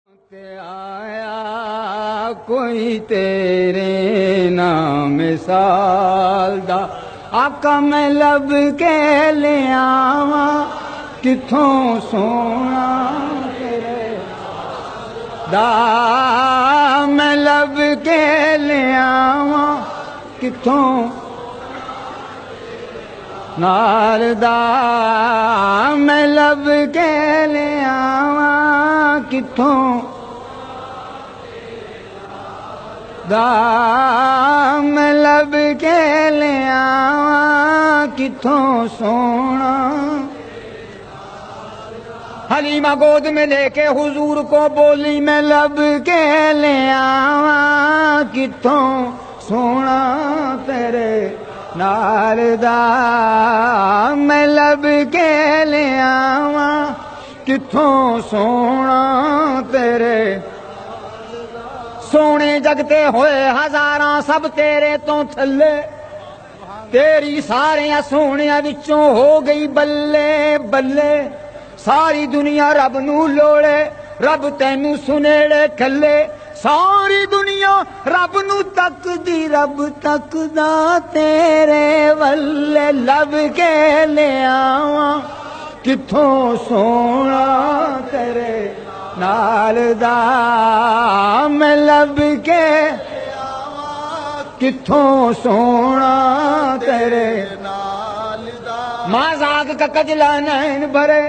آیا کوئی تیرے نام مثال دا آقا میں لب کے لے آواں کتھوں سونا تیرے دا میں لب کے لے آواں کتھوں نال دا میں لب کے لے آواں کتھوں دا میں لب کے لے آواں کتھوں سونا حلیمہ گود میں لے کے حضور کو بولی میں لب کے لے آواں کتھوں سونا تیرے نال دا میں لب کے لے آواں کتھوں سونا تیرے سونے جگتے ہوئے ہزاراں سب تیرے تو تھلے تیری ساریاں سونیاں وچوں ہو گئی بلے بلے ساری دنیا رب نو لوڑے رب تینو سنیڑے کھلے ساری دنیا رب نو تک دی رب تک دا تیرے ولے لب کے لے آواں کتھوں سونا تیرے نال دا میں لب کے کتھوں سونا تیرے نال دا ماں زاگ کا کجلا نین بھرے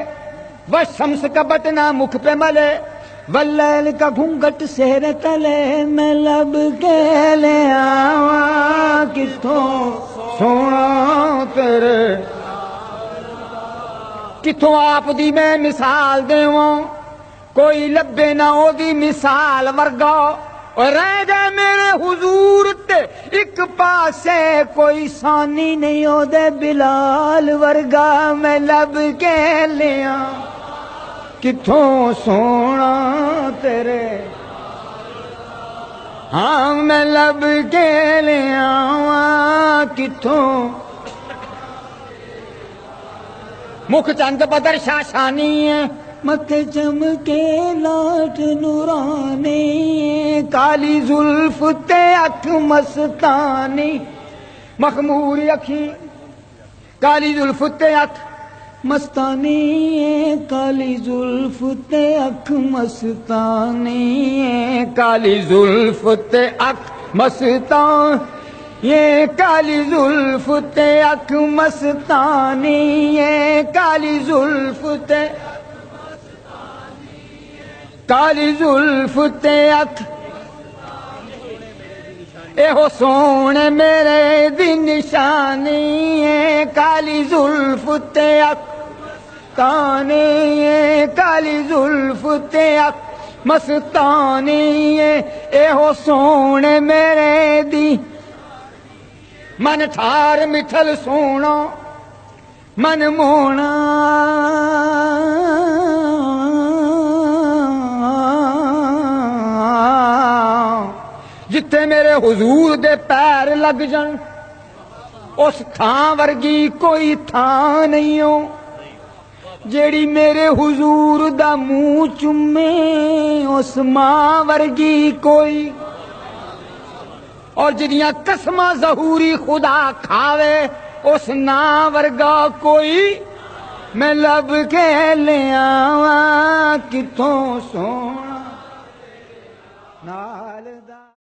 وہ شمس کا بٹنا مکھ پہ ملے واللیل کا گھونگٹ سہر تلے میں لب کے لے آواں کتھوں سونا تیرے کتھوں آپ دی میں مثال دیواں کوئی لبے نہ او دی مثال ورگا اور رہ گئے میرے حضور تے ایک پاسے کوئی ثانی نہیں او دے بلال ورگا میں لب کے لیا کتھوں سونا تیرے ہاں میں لب کے لیا کتھوں مکھ چند بدر شاشانی ہے متھے چمکے لاٹ نورانی کالی زلف تے اکھ مستانی مخمور اکھی کالی زلف تے اکھ مستانی کالی زلف تے اکھ مستانی کالی زلف تے اکھ مستان یہ کالی زلف تے اکھ مستانی یہ کالی زلف تے کالی زلف تے اکھ اے ہو سونے میرے دی نشانی ہے کالی زلف تے اکھ تانی ہے کالی زلف تے اکھ مستانی ہے اے ہو سونے میرے دی من ٹھار مٹھل سونا من مونا جتھے میرے حضور دے پیر لگ جن اس تھاں ورگی کوئی تھاں نہیں ہو جیڑی میرے حضور دا منہ چومے اس ماں ورگی کوئی اور جدیاں قسماں ظہوری خدا کھاوے اس نا ورگا کوئی میں لب کے لے آواں کتھوں سونا نال دا